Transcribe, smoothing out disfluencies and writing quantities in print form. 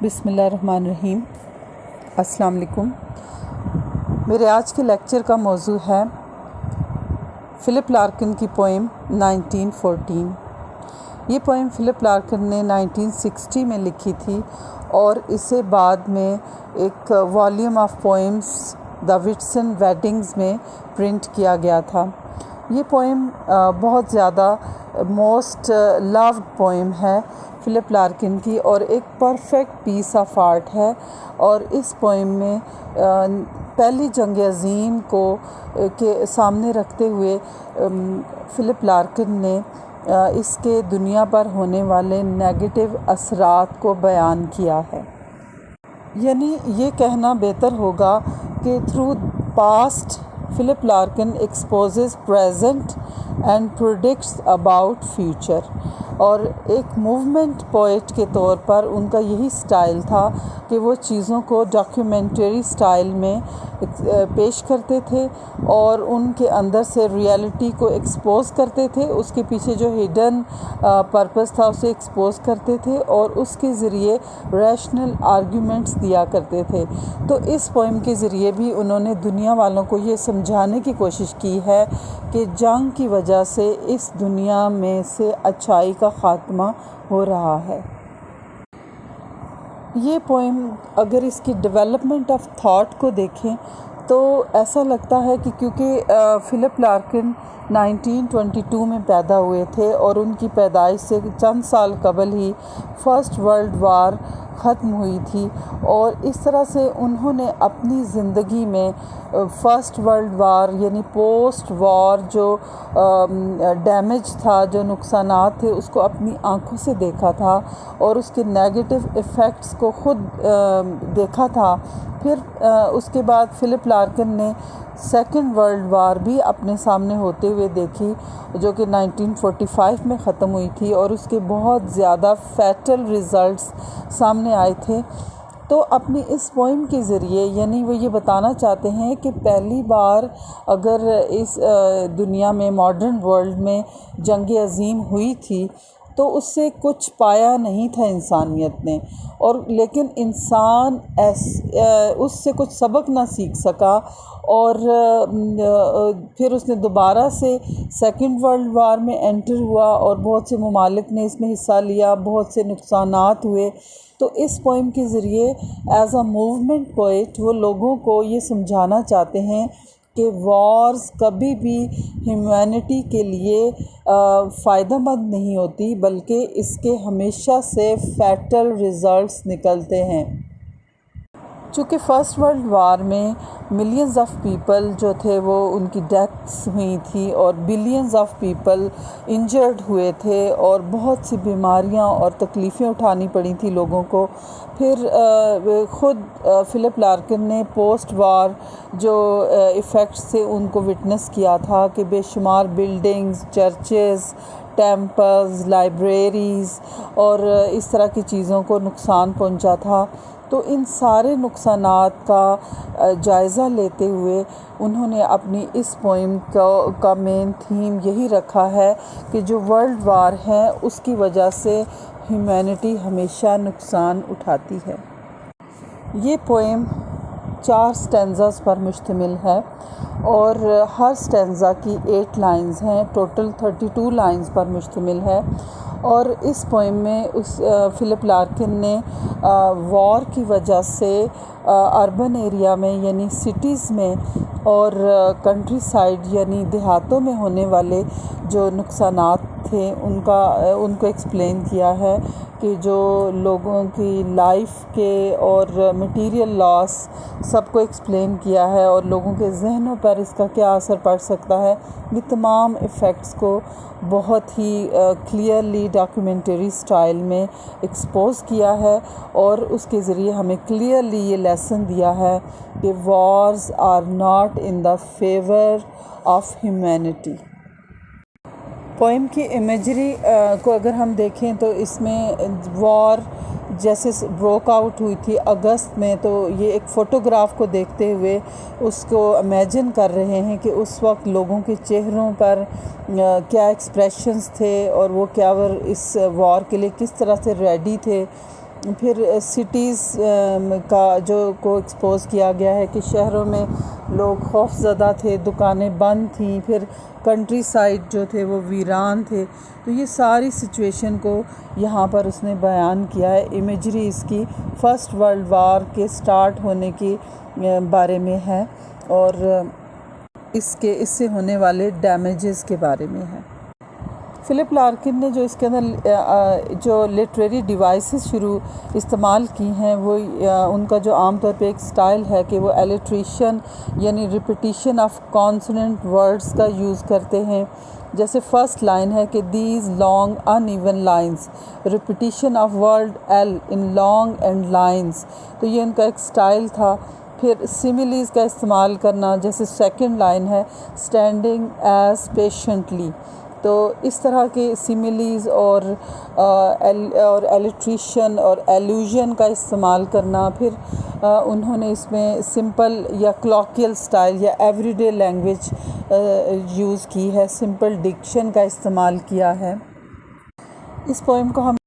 बिस्मिल्लाहिर्रहमानिर्रहीम। अस्सलाम वालेकुम। मेरे आज के लेक्चर का मौजू है फ़िलिप लार्किन की पोएम 1914। ये पोएम फ़िलिप लार्किन ने 1960 में लिखी थी और इसे बाद में एक volume of poems the Whitson weddings में प्रिंट किया गया था। ये पोएम बहुत ज़्यादा मोस्ट लव्ड पोएम है फ़िलिप लार्किन की और एक परफेक्ट पीस ऑफ आर्ट है। और इस पोएम में पहली जंग अज़ीम को के सामने रखते हुए फ़िलिप लार्किन ने इसके दुनिया पर होने वाले नेगेटिव असरात को बयान किया है। यानी ये कहना बेहतर होगा कि through past Philip Larkin exposes present and predicts about future. और एक मूवमेंट पोएट के तौर पर उनका यही स्टाइल था कि वो चीज़ों को डॉक्यूमेंट्री स्टाइल में पेश करते थे और उनके अंदर से रियलिटी को एक्सपोज करते थे, उसके पीछे जो हिडन पर्पस था उसे एक्सपोज करते थे और उसके ज़रिए रैशनल आर्ग्यूमेंट्स दिया करते थे। तो इस पोएम के ज़रिए भी उन्होंने दुनिया वालों को ये समझाने की कोशिश की है कि जंग की वजह से इस दुनिया में से अच्छाई का ख़ात्मा हो रहा है। ये पोएम अगर इसकी डेवलपमेंट ऑफ थॉट को देखें तो ऐसा लगता है कि क्योंकि फ़िलिप लार्किन 1922 में पैदा हुए थे और उनकी पैदाइश से चंद साल कबल ही फ़र्स्ट वर्ल्ड वार ख़त्म हुई थी और इस तरह से उन्होंने अपनी ज़िंदगी में फ़र्स्ट वर्ल्ड वार यानी पोस्ट वॉर जो डैमेज था, जो नुकसानात थे, उसको अपनी आंखों से देखा था और उसके नेगेटिव इफ़ेक्ट्स को ख़ुद देखा था। फिर उसके बाद फ़िलिप लार्किन ने सेकेंड वर्ल्ड वार भी अपने सामने होते हुए देखी जो कि 1945 में ख़त्म हुई थी और उसके बहुत ज़्यादा फैटल रिज़ल्ट्स सामने आए थे। तो अपनी इस पोएम के ज़रिए यानी वो ये बताना चाहते हैं कि पहली बार अगर इस दुनिया में मॉडर्न वर्ल्ड में जंग अज़ीम हुई थी तो उससे कुछ पाया नहीं था इंसानियत ने, और लेकिन इंसान उससे कुछ सबक ना सीख सका और फिर उसने दोबारा से सेकंड वर्ल्ड वार में एंटर हुआ और बहुत से ममालिक ने इसमें हिस्सा लिया, बहुत से नुकसानात हुए। तो इस पोएम के ज़रिए एज अ मूवमेंट पोएट वो लोगों को ये समझाना चाहते हैं कि वॉर्स कभी भी ह्यूमैनिटी के लिए फ़ायदेमंद नहीं होती, बल्कि इसके हमेशा से फैटल रिज़ल्ट्स निकलते हैं। चूँकि फ़र्स्ट वर्ल्ड वार में मिलियंस ऑफ पीपल जो थे वो उनकी डेथ्स हुई थी और बिलियंस ऑफ पीपल इंजर्ड हुए थे और बहुत सी बीमारियां और तकलीफ़ें उठानी पड़ी थी लोगों को। फिर ख़ुद फ़िलिप लार्किन ने पोस्ट वार जो इफ़ेक्ट्स थे उनको विटनेस किया था कि बेशुमार बिल्डिंग्स, चर्चेज़, टेम्पल्स, लाइब्रेरीज़ और इस तरह की चीज़ों को नुकसान पहुंचा था। तो इन सारे नुकसानात का जायज़ा लेते हुए उन्होंने अपनी इस पोएम का मेन थीम यही रखा है कि जो वर्ल्ड वार है उसकी वजह से ह्यूमैनिटी हमेशा नुकसान उठाती है। ये पोएम 4 स्टैंज़ास पर मुश्तमिल है और हर स्टैंज़ा की 8 लाइंस हैं, टोटल 32 लाइंस पर मुश्तमिल है। और इस पोएम में उस फ़िलिप लार्किन ने वॉर की वजह से अर्बन एरिया में यानी सिटीज़ में और कंट्री साइड यानी देहातों में होने वाले जो नुकसानात थे उनको एक्सप्लेन किया है कि जो लोगों की लाइफ के और मटेरियल लॉस सबको एक्सप्लेन किया है और लोगों के जहनों पर इसका क्या असर पड़ सकता है। ये तमाम इफ़ेक्ट्स को बहुत ही क्लियरली डॉक्यूमेंट्री स्टाइल में एक्सपोज किया है और उसके ज़रिए हमें क्लियरली ये लेसन दिया है कि wars are not in the favour of humanity. Poem की इमेजरी को अगर हम देखें तो इसमें वॉर जैसे ब्रोक आउट हुई थी अगस्त में, तो ये एक फ़ोटोग्राफ को देखते हुए उसको इमेजिन कर रहे हैं कि उस वक्त लोगों के चेहरों पर क्या एक्सप्रेशंस थे और वो क्या इस वॉर के लिए किस तरह से रेडी थे। پھر سٹیز کا جو کو ایکسپوز کیا گیا ہے کہ شہروں میں لوگ خوف زدہ تھے، دکانیں بند تھیں، پھر کنٹری سائڈ جو تھے وہ ویران تھے. تو یہ ساری سچویشن کو یہاں پر اس نے بیان کیا ہے. امیجری اس کی فرسٹ ورلڈ وار کے سٹارٹ ہونے کے بارے میں ہے اور اس سے ہونے والے ڈیمیجز کے بارے میں ہے. فلپ لارکن نے جو اس کے اندر جو لٹریری ڈیوائسز استعمال کی ہیں وہ ان کا جو عام طور پہ ایک سٹائل ہے کہ وہ الیٹریشن یعنی ریپیٹیشن آف کانسوننٹ ورڈز کا یوز کرتے ہیں. جیسے فرسٹ لائن ہے کہ these long in even lines, repetition of word L in long and lines. تو یہ ان کا ایک سٹائل تھا. پھر سیملیز کا استعمال کرنا، جیسے سیکنڈ لائن ہے اسٹینڈنگ ایز پیشنٹلی. تو اس طرح کے سیملیز اور الیٹریشن اور ایلوژن کا استعمال کرنا. پھر انہوں نے اس میں سمپل یا کلاکیل سٹائل یا ایوری ڈے لینگویج یوز کی ہے، سمپل ڈکشن کا استعمال کیا ہے. اس پوئم کو ہم